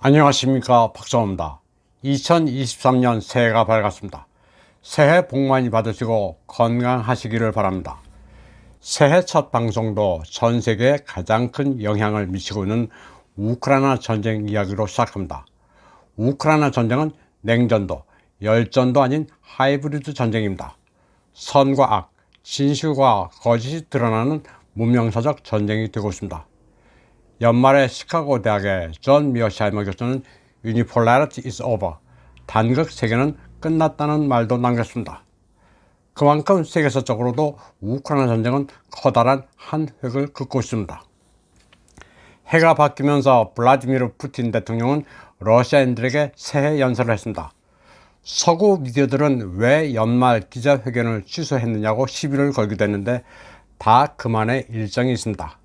안녕하십니까, 박정호입니다. 2023년 새해가 밝았습니다. 새해 복 많이 받으시고 건강하시기를 바랍니다. 새해 첫 방송도 전 세계에 가장 큰 영향을 미치고 있는 우크라이나 전쟁 이야기로 시작합니다. 우크라이나 전쟁은 냉전도, 열전도 아닌 하이브리드 전쟁입니다. 선과 악, 진실과 거짓이 드러나는 문명사적 전쟁이 되고 있습니다. 연말에 시카고 대학의 존 미어샤이머 교수는 Unipolarity is over, 단극 세계는 끝났다는 말도 남겼습니다. 그만큼 세계사적으로도 우크라이나 전쟁은 커다란 한 획을 긋고 있습니다. 해가 바뀌면서 블라디미르 푸틴 대통령은 러시아인들에게 새해 연설을 했습니다. 서구 미디어들은 왜 연말 기자회견을 취소했느냐고 시비를 걸기도 했는데 다 그만의 일정이 있습니다.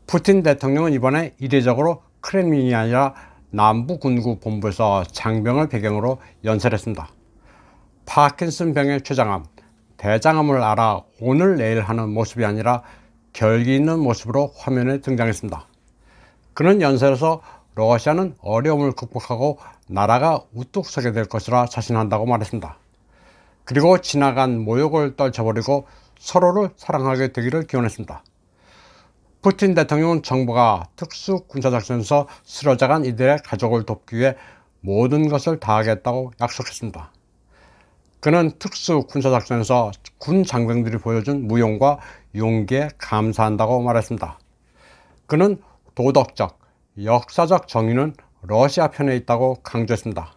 푸틴 대통령은 이번에 이례적으로 크렘린이 아니라 남부군구 본부에서 장병을 배경으로 연설했습니다. 파킨슨 병의 췌장암, 대장암을 알아 오늘 내일 하는 모습이 아니라 결기 있는 모습으로 화면에 등장했습니다. 그는 연설에서 러시아는 어려움을 극복하고 나라가 우뚝 서게 될 것이라 자신한다고 말했습니다. 그리고 지나간 모욕을 떨쳐버리고 서로를 사랑하게 되기를 기원했습니다. 푸틴 대통령은 정부가 특수 군사작전에서 쓰러져간 이들의 가족을 돕기 위해 모든 것을 다하겠다고 약속했습니다. 그는 특수 군사작전에서 군 장병들이 보여준 무용과 용기에 감사한다고 말했습니다. 그는 도덕적, 역사적 정의는 러시아 편에 있다고 강조했습니다.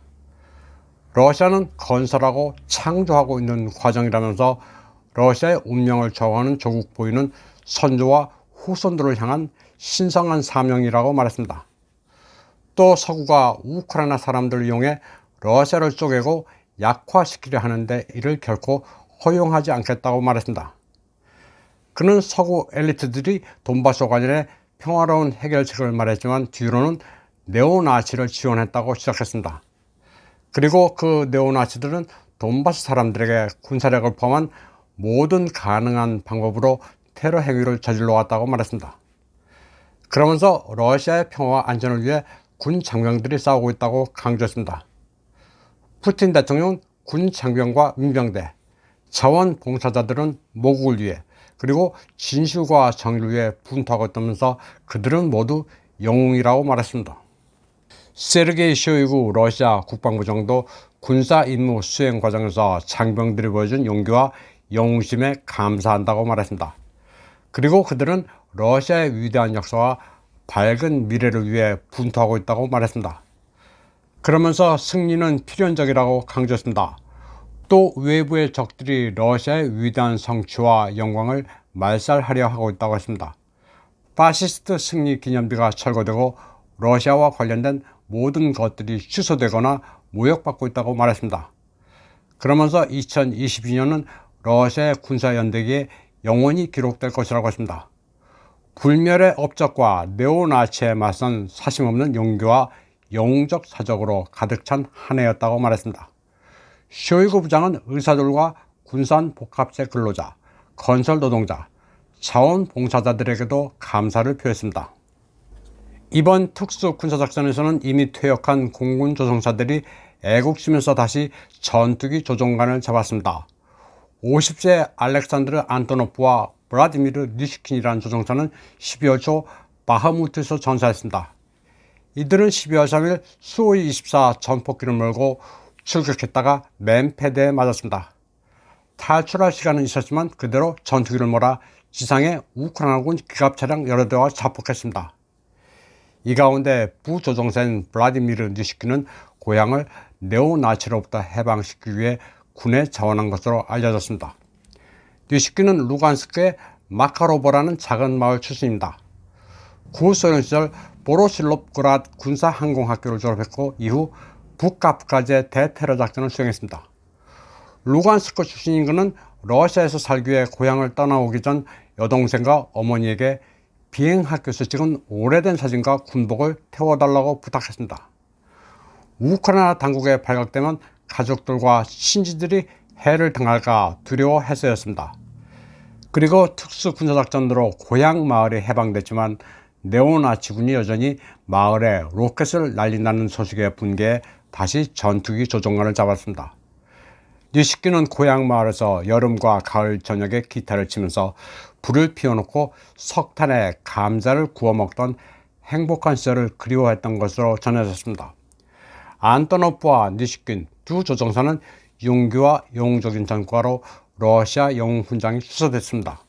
러시아는 건설하고 창조하고 있는 과정이라면서 러시아의 운명을 좌우하는 조국 보이는 선조와 후손들을 향한 신성한 사명이라고 말했습니다. 또 서구가 우크라이나 사람들을 이용해 러시아를 쪼개고 약화시키려 하는데 이를 결코 허용하지 않겠다고 말했습니다. 그는 서구 엘리트들이 돈바스 관련해 평화로운 해결책을 말했지만 뒤로는 네오나치를 지원했다고 시작했습니다. 그리고 그 네오나치들은 돈바스 사람들에게 군사력을 포함한 모든 가능한 방법으로 테러 행위를 저질러 왔다고 말했습니다. 그러면서 러시아의 평화와 안전을 위해 군 장병들이 싸우고 있다고 강조했습니다. 푸틴 대통령은 군 장병과 민병대, 자원봉사자들은 모국을 위해 그리고 진실과 정의를 위해 분투하고 있다면서 그들은 모두 영웅이라고 말했습니다. 세르게이 쇼이구 러시아 국방부 장도 군사 임무 수행 과정에서 장병들이 보여준 용기와 영웅심에 감사한다고 말했습니다. 그리고 그들은 러시아의 위대한 역사와 밝은 미래를 위해 분투하고 있다고 말했습니다. 그러면서 승리는 필연적이라고 강조했습니다. 또 외부의 적들이 러시아의 위대한 성취와 영광을 말살하려 하고 있다고 했습니다. 파시스트 승리 기념비가 철거되고 러시아와 관련된 모든 것들이 취소되거나 모욕받고 있다고 말했습니다. 그러면서 2022년은 러시아의 군사연대기에 영원히 기록될 것이라고 했습니다. 불멸의 업적과 네오나치에 맞선 사심없는 용기와 영웅적 사적으로 가득 찬 한 해였다고 말했습니다. 쇼이구 부장은 의사들과 군산복합체 근로자, 건설 노동자, 자원봉사자들에게도 감사를 표했습니다. 이번 특수 군사작전에서는 이미 퇴역한 공군 조종사들이 애국심에서 다시 전투기 조종관을 잡았습니다. 50세 알렉산드르 안토노프와 블라디미르 니시킨이라는 조종사는 12월 초 바흐무트에서 전사했습니다. 이들은 12월 3일 수-24 전폭기를 몰고 출격했다가 맨패대에 맞았습니다. 탈출할 시간은 있었지만 그대로 전투기를 몰아 지상에 우크라이나군 기갑차량 여러 대와 자폭했습니다. 이 가운데 부조종사인 블라디미르 니시킨은 고향을 네오나치로부터 해방시키기 위해 군에 자원한 것으로 알려졌습니다. 니시킨은 루간스크의 마카로보라는 작은 마을 출신입니다. 구소련 시절 보로실롭그라드 군사항공학교를 졸업했고 이후 북카프카제 대테러 작전을 수행했습니다. 루간스크 출신인 그는 러시아에서 살기 위해 고향을 떠나오기 전 여동생과 어머니에게 비행학교에서 찍은 오래된 사진과 군복을 태워달라고 부탁했습니다. 우크라이나 당국에 발각되면 가족들과 친지들이 해를 당할까 두려워해서였습니다. 그리고 특수 군사작전으로 고향 마을이 해방됐지만 네오나치군이 여전히 마을에 로켓을 날린다는 소식에 분개해 다시 전투기 조종관을 잡았습니다. 니시키는 고향 마을에서 여름과 가을 저녁에 기타를 치면서 불을 피워놓고 석탄에 감자를 구워 먹던 행복한 시절을 그리워했던 것으로 전해졌습니다. 안토노프와 니시킨 두 조종사는 용기와 영웅적인 전과로 러시아 영웅 훈장이 수여됐습니다.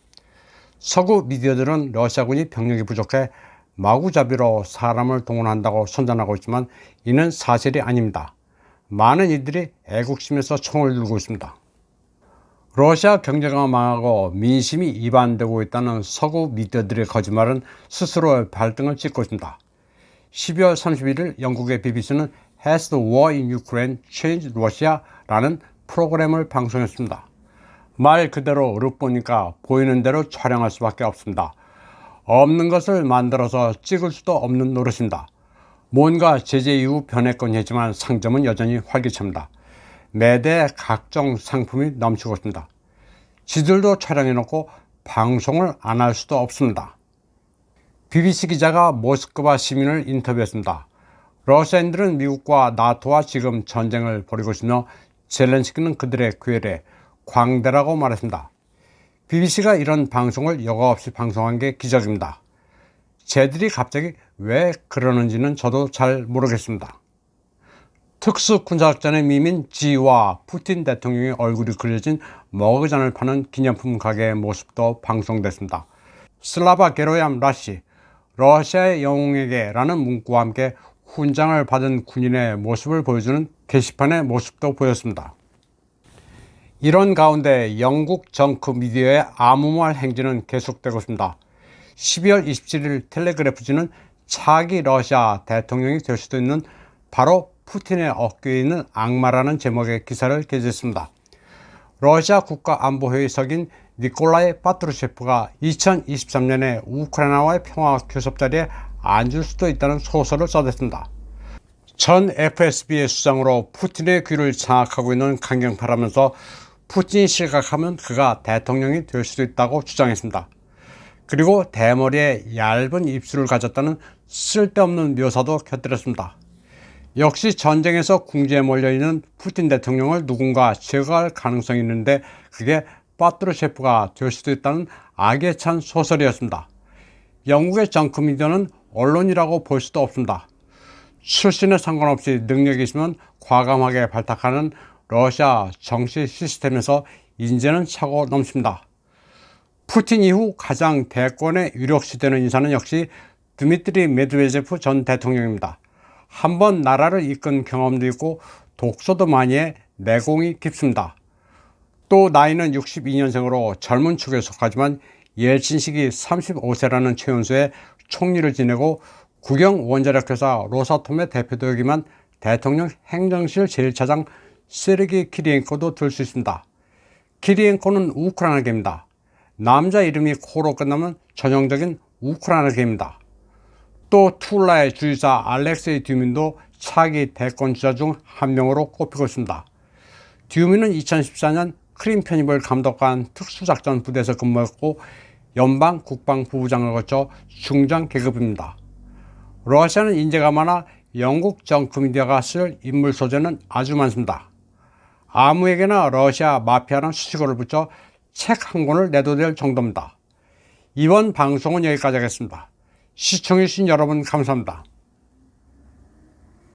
서구 미디어들은 러시아군이 병력이 부족해 마구잡이로 사람을 동원한다고 선전하고 있지만 이는 사실이 아닙니다. 많은 이들이 애국심에서 총을 들고 있습니다. 러시아 경제가 망하고 민심이 이반되고 있다는 서구 미디어들의 거짓말은 스스로의 발등을 찍고 있습니다. 12월 31일 영국의 BBC는 Has the war in Ukraine changed Russia라는 프로그램을 방송했습니다. 말 그대로 르보니까 보이는 대로 촬영할 수밖에 없습니다. 없는 것을 만들어서 찍을 수도 없는 노릇입니다. 뭔가 제재 이후 변했건 했지만 상점은 여전히 활기찹니다. 매대 각종 상품이 넘치고 있습니다. 지들도 촬영해놓고 방송을 안 할 수도 없습니다. BBC 기자가 모스크바 시민을 인터뷰했습니다. 러시아인들은 미국과 나토와 지금 전쟁을 벌이고 있으며 젤렌스키는 그들의 괴뢰, 광대라고 말했습니다. BBC가 이런 방송을 여과 없이 방송한 게 기적입니다. 쟤들이 갑자기 왜 그러는지는 저도 잘 모르겠습니다. 특수군사작전의 밈인 G와 푸틴 대통령의 얼굴이 그려진 머그잔을 파는 기념품 가게의 모습도 방송됐습니다. 슬라바 게로얌 라시, 러시아의 영웅에게 라는 문구와 함께 훈장을 받은 군인의 모습을 보여주는 게시판의 모습도 보였습니다. 이런 가운데 영국 정크 미디어의 아무말 행진은 계속되고 있습니다. 12월 27일 텔레그래프지는 차기 러시아 대통령이 될 수도 있는 바로 푸틴의 어깨에 있는 악마라는 제목의 기사를 게재했습니다. 러시아 국가안보회의석인 니콜라이 파트루셰프가 2023년에 우크라이나와의 평화 교섭 자리에 앉을 수도 있다는 소설을 써댔습니다. 전 FSB의 수장으로 푸틴의 귀를 장악하고 있는 강경파라면서 푸틴이 실각하면 그가 대통령이 될 수도 있다고 주장했습니다. 그리고 대머리에 얇은 입술을 가졌다는 쓸데없는 묘사도 곁들였습니다. 역시 전쟁에서 궁지에 몰려있는 푸틴 대통령을 누군가 제거할 가능성이 있는데 그게 파트루셰프가 될 수도 있다는 악에 찬 소설이었습니다. 영국의 정크 미디어는 언론이라고 볼 수도 없습니다. 출신에 상관없이 능력이 있으면 과감하게 발탁하는 러시아 정치 시스템에서 인재는 차고 넘칩니다. 푸틴 이후 가장 대권에 유력시되는 인사는 역시 드미트리 메드베제프 전 대통령입니다. 한번 나라를 이끈 경험도 있고 독서도 많이 해 내공이 깊습니다. 또 나이는 62년생으로 젊은 축에 속하지만 옐친 시기 35세라는 최연소에 총리를 지내고 국영 원자력회사 로사톰의 대표되기만 대통령 행정실 제1차장 세르기 키리엔코도 들 수 있습니다. 키리엔코는 우크라이나계입니다. 남자 이름이 코로 끝나면 전형적인 우크라이나계입니다. 또 툴라의 주지사 알렉세이 듀민도 차기 대권 주자 중 한 명으로 꼽히고 있습니다. 듀민은 2014년 크림 편입을 감독한 특수작전 부대에서 근무했고 연방 국방부부장을 거쳐 중장 계급입니다. 러시아는 인재가 많아 영국 정크 미디어가 쓸 인물 소재는 아주 많습니다. 아무에게나 러시아 마피아라는 수식어를 붙여 책 한 권을 내도 될 정도입니다. 이번 방송은 여기까지 하겠습니다. 시청해주신 여러분 감사합니다.